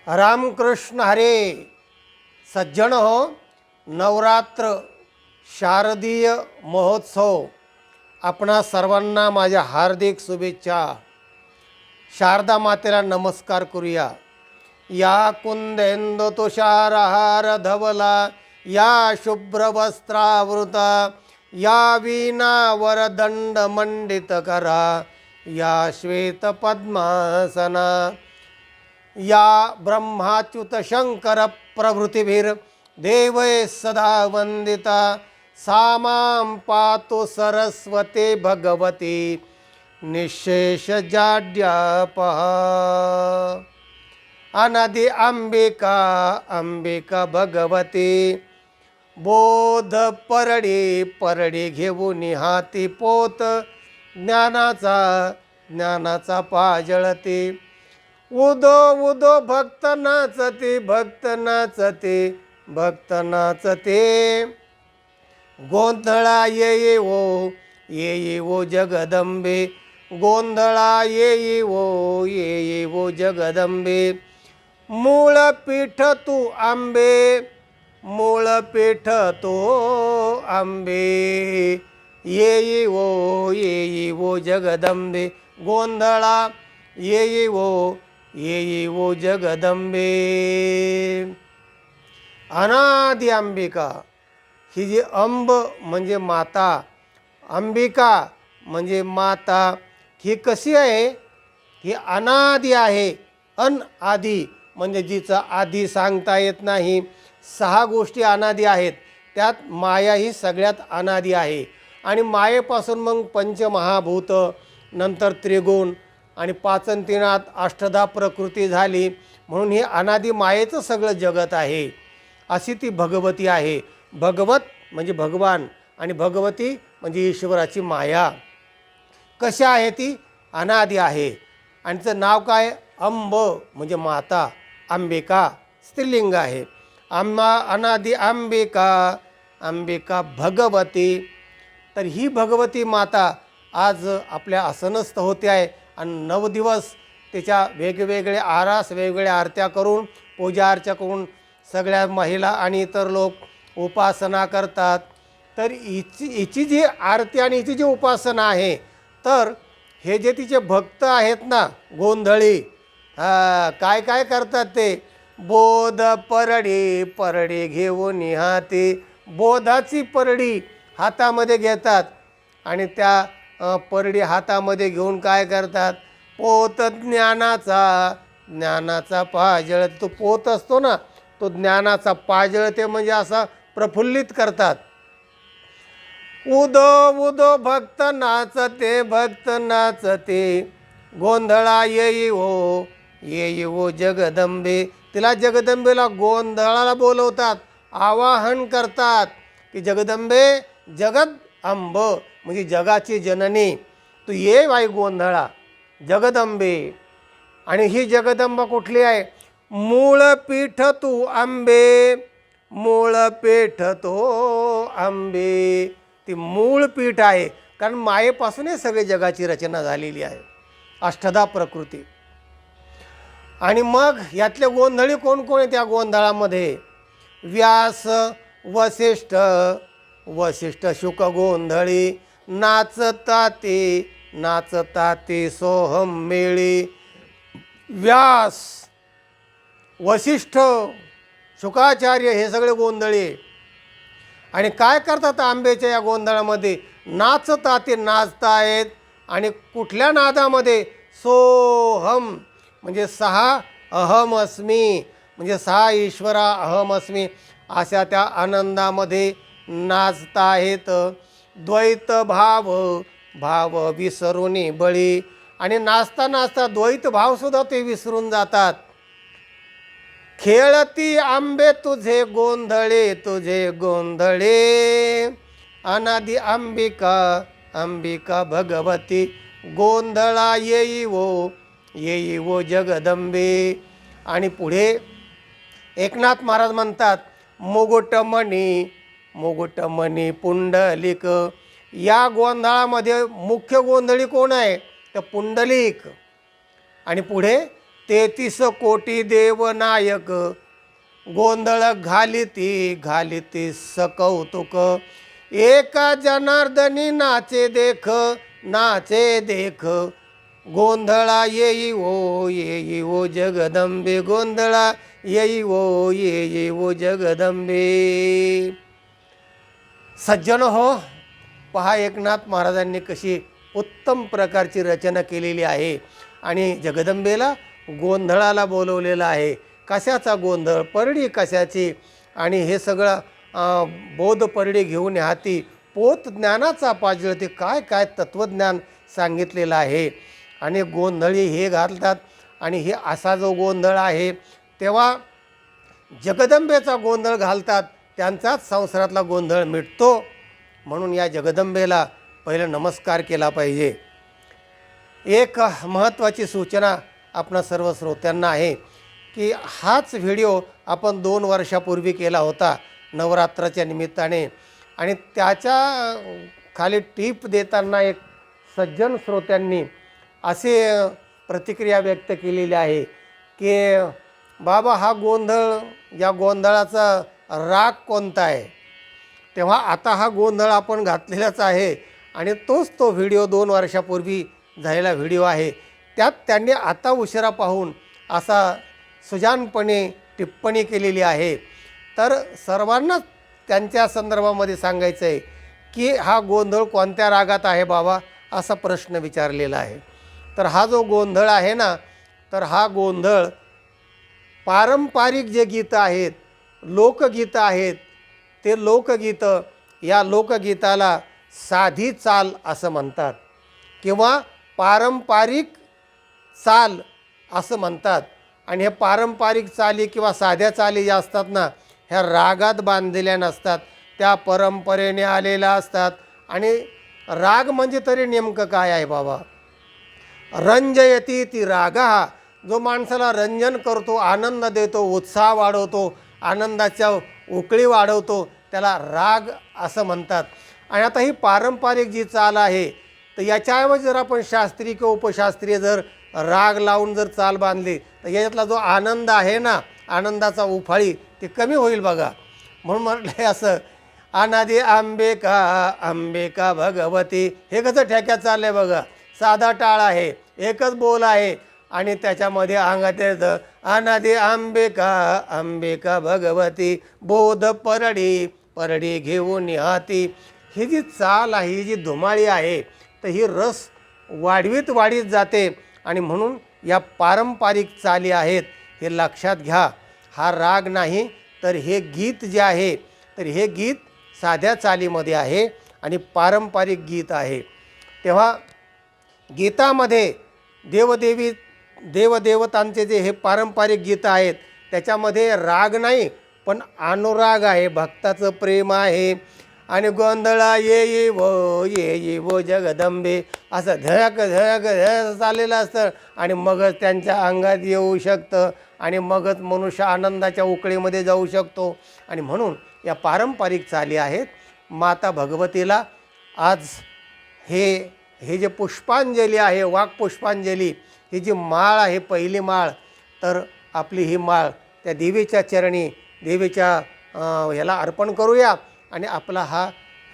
रामकृष्ण हरे. सज्जन हो, नवरात्र शारदीय महोत्सव आपणा सर्वांना माझ्या हार्दिक शुभेच्छा. शारदा मातेला नमस्कार करूया. या कुंदेंदु तुषारहार धवला, या शुभ्र वस्त्रावृता, या वीणा वरदंड मंडित करा, या श्वेत पद्मासना, या ब्रह्माच्युत शंकर प्रभृतिभिर देवै सदा वंदिता, सामां पातु सरस्वती भगवती निशेष जाड्यापहा. अनादि अंबिका अंबिका भगवती, बोध परडी परडी घेऊन हाती पोत, ज्ञानाचा ज्ञानाचा पाजळती. उदो उदो भक्त नाचते भक्त नाचते भक्त नाचते, गोंधळा ये ओ जगदंबे, गोंधळा ये ओ जगदंबे. मूळ पीठ तू आंबे, मूळ पीठ तो आंबे, ये ओ जगदंबे, गोंधळा ये ओ जगदंबे. अनादि अंबिका, ही जी अंब म्हणजे माता, अंबिका म्हणजे माता, ही कशी आहे? ही अनादि आहे. आदी म्हणजे जिचा आधी सांगता येत नाही. 6 गोष्टी अनादि आहेत, त्यात माया ही सगळ्यात अनादि आहे. आणि मायेपासून मग पंचमहाभूत, नंतर त्रिगुण आणि पाचनतीनात अष्टधा प्रकृती झाली. म्हणून ही अनादि मायेचं सगळं जगत आहे. अशी ती भगवती आहे. भगवत म्हणजे भगवान आणि भगवती म्हणजे ईश्वराची माया. कशा आहे ती? अनादि आहे. आणि तिचं नाव काय? अंब म्हणजे माता, अंबिका स्त्रीलिंग आहे. अनादि अंबिका अंबिका भगवती. तर ही भगवती माता आज आपल्या आसनस्थ होते आहे. आणि 9 दिवस त्याच्या वेगवेगळे आरास, वेगवेगळ्या आरत्या करून, पूजा अर्चा करून सगळ्या महिला आणि इतर लोक उपासना करतात. तर हिची जी आरती आणि हिची जी उपासना आहे, तर हे जे तिचे भक्त आहेत ना, गोंधळी, काय काय करतात ते? बोध परडी परडी घेऊन हाती, बोधाची परडी हातामध्ये घेतात आणि त्या परडी हातामध्ये घेऊन काय करतात? पोत ज्ञानाचा ज्ञानाचा पाजळ. तो पोत असतो ना, तो ज्ञानाचा पाजळ ते म्हणजे असा प्रफुल्लित करतात. उदो उदो भक्त नाचते भक्त नाचते, गोंधळा ये ओ जगदंबे. तिला जगदंबेला गोंधळाला बोलवतात, आवाहन करतात की जगदंबे, जगद अंब म्हणजे जगाची जननी, तू ये बाई गोंधळा जगदंबे. आणि ही जगदंबा कुठली आहे? मूळ पीठ तू आंबे, मूळ पीठ तो आंबे. ती मूळ पीठ आहे. कारण मायेपासून हे सगळे जगाची रचना झालेली आहे, अष्टधा प्रकृती. आणि मग यातले गोंधळी कोण कोण आहे त्या गोंधळामध्ये? व्यास वसिष्ठ, वसिष्ठ शुक गोंधळी, नाचताते नाचताते सोहम मेळी. व्यास, वसिष्ठ, शुकाचार्य हे सगळे गोंधळी. आणि काय करतात आंब्याच्या या गोंधळामध्ये? नाचतात, ते नाचतायत. आणि कुठल्या नादामध्ये? सोहम म्हणजे 6 अहम अस्मी म्हणजे 6 ईश्वरा अहम अस्मी अशा त्या आनंदामध्ये नाचताहेत. द्वैत भाव भाव विसरून बळी. आणि नाचता नाचता द्वैत भावसुद्धा ते विसरून जातात. खेळती आंबे तुझे गोंधळे तुझे गोंधळे, अनादि अंबिका अंबिका भगवती, गोंधळा ये ओ जगदंबे. आणि पुढे एकनाथ महाराज म्हणतात, मुकुटमणी मुकुटमणी पुंडलिक. या गोंधळामध्ये मुख्य गोंधळी कोण आहे? तर पुंडलिक. आणि पुढे तेतीस कोटी देवनायक, गोंधळ घालिती सकौतुक, एका जनार्दनी नाचे देख, गोंधळा येई ओ जगदंबे, गोंधळा येई ओ जगदंबे. सज्जन हो, पहा एकनाथ महाराजांनी कशी उत्तम प्रकारची रचना केलेली आहे आणि जगदंबेला गोंधळाला बोलवलेलं आहे. कशाचा गोंधळ, परडी कशाची, आणि हे सगळं बोध परडी घेऊन हाती पोत ज्ञानाचा पाजळ, ते काय काय तत्त्वज्ञान सांगितलेलं आहे. आणि गोंधळी हे घालतात आणि हे असा जो गोंधळ आहे तेव्हा जगदंबेचा गोंधळ घालतात, त्यांचाच संसारातला गोंधळ मिटतो. म्हणून या जगदंबेला पहिलं नमस्कार केला पाहिजे. एक महत्त्वाची सूचना आपणा सर्व श्रोत्यांना आहे की हाच व्हिडिओ आपण 2 वर्षापूर्वी केला होता नवरात्राच्या निमित्ताने, आणि त्याच्या खाली टीप देताना एक सज्जन श्रोत्यांनी असे प्रतिक्रिया व्यक्त केलेली आहे की बाबा हा गोंधळ, या गोंधळाचा राग कोणता आहे. तेव्हा आता हा गोंधळ आपण घातलेलाच आहे आणि तोच तो व्हिडिओ 2 वर्षापूर्वी झालेला व्हिडिओ आहे. त्यात त्यांनी आता उशिरा पाहून असा सुजानपणे टिप्पणी केलेली आहे. तर सर्वांनाच त्यांच्या संदर्भामध्ये सांगायचं आहे की हा गोंधळ कोणत्या रागात आहे बाबा, असा प्रश्न विचारलेला आहे. तर हा जो गोंधळ आहे ना, तर हा गोंधळ पारंपरिक जे गीतं आहेत, लोकगीतं आहेत, ते लोकगीतं, या लोकगीताला साधी चाल असं म्हणतात किंवा पारंपरिक चाल असं म्हणतात. आणि हे पारंपरिक चाली किंवा साध्या चाली ज्या असतात ना, ह्या रागात बांधलेल्या नसतात, त्या परंपरेने आलेल्या असतात. आणि राग म्हणजे तरी नेमकं काय आहे बाबा, रंजयती ती राग, हा जो माणसाला रंजन करतो, आनंद देतो, उत्साह वाढवतो, आनंदाच्या उकळी वाढवतो, त्याला राग असं म्हणतात. आणि आता ही पारंपरिक जी चाल आहे, तर याच्याऐवजी जर आपण शास्त्रीय किंवा उपशास्त्रीय जर राग लावून जर चाल बांधली तर याच्यातला जो आनंद आहे ना, आनंदाचा उफाळी ते कमी होईल बघा. म्हणून म्हटलं असं, अनादी अंबिका भगवती, हे कसं ठेक्यात चाललं आहे बघा, साधा टाळ आहे, एकच बोल आहे आणि त्याच्यामध्ये अंगात येतं अनादी अंबिका भगवती, बोध परडी घेऊन हाती. ही जी चाल आहे, ही जी धुमाळी आहे, तर ही रस वाढीत जाते. आणि म्हणून या पारंपरिक चाली आहेत हे लक्षात घ्या. हा राग नाही, तर हे गीत जे आहे, तर हे गीत साध्या चालीमध्ये आहे आणि पारंपरिक गीत आहे. तेव्हा गीतामध्ये देवदेवतांचे जे हे पारंपरिक गीतं आहेत, त्याच्यामध्ये राग नाही पण अनुराग आहे, भक्ताचं प्रेम आहे. आणि गोंधळा येई वो जगदंबे, असं धडक चाललेलं असतं आणि मगच त्यांच्या अंगात येऊ शकतं आणि मगच मनुष्य आनंदाच्या उकळीमध्ये जाऊ शकतो. आणि म्हणून या पारंपरिक चाली आहेत. माता भगवतीला आज हे जे पुष्पांजली आहे, वाक्पुष्पांजली, ही जी माळ आहे, पहिली माळ, तर आपली ही माळ त्या देवीच्या चरणी, देवीच्या ह्याला अर्पण करूया आणि आपला हा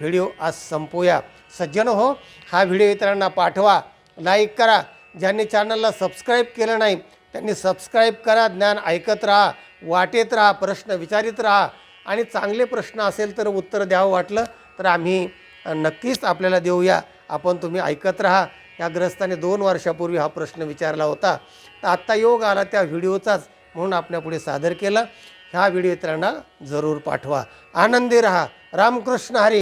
व्हिडिओ आज संपवूया. सज्जन हो, हा व्हिडिओ इतरांना पाठवा, लाईक करा. ज्यांनी चॅनलला सबस्क्राईब केलं नाही त्यांनी सबस्क्राईब करा. ज्ञान ऐकत राहा, वाटेत राहा, प्रश्न विचारित राहा. आणि चांगले प्रश्न असेल तर उत्तर द्यावं वाटलं तर आम्ही नक्कीच आपल्याला देऊया. तुम्ही ऐकत राहा. या ग्रस्ताने 2 वर्षापूर्वी हा प्रश्न विचारला होता, तर आत्ता योग आला त्या व्हिडिओचाच, म्हणून आपल्यापुढे सादर केला. ह्या व्हिडिओ इतरांना जरूर पाठवा. आनंदी रहा. रामकृष्ण हरी.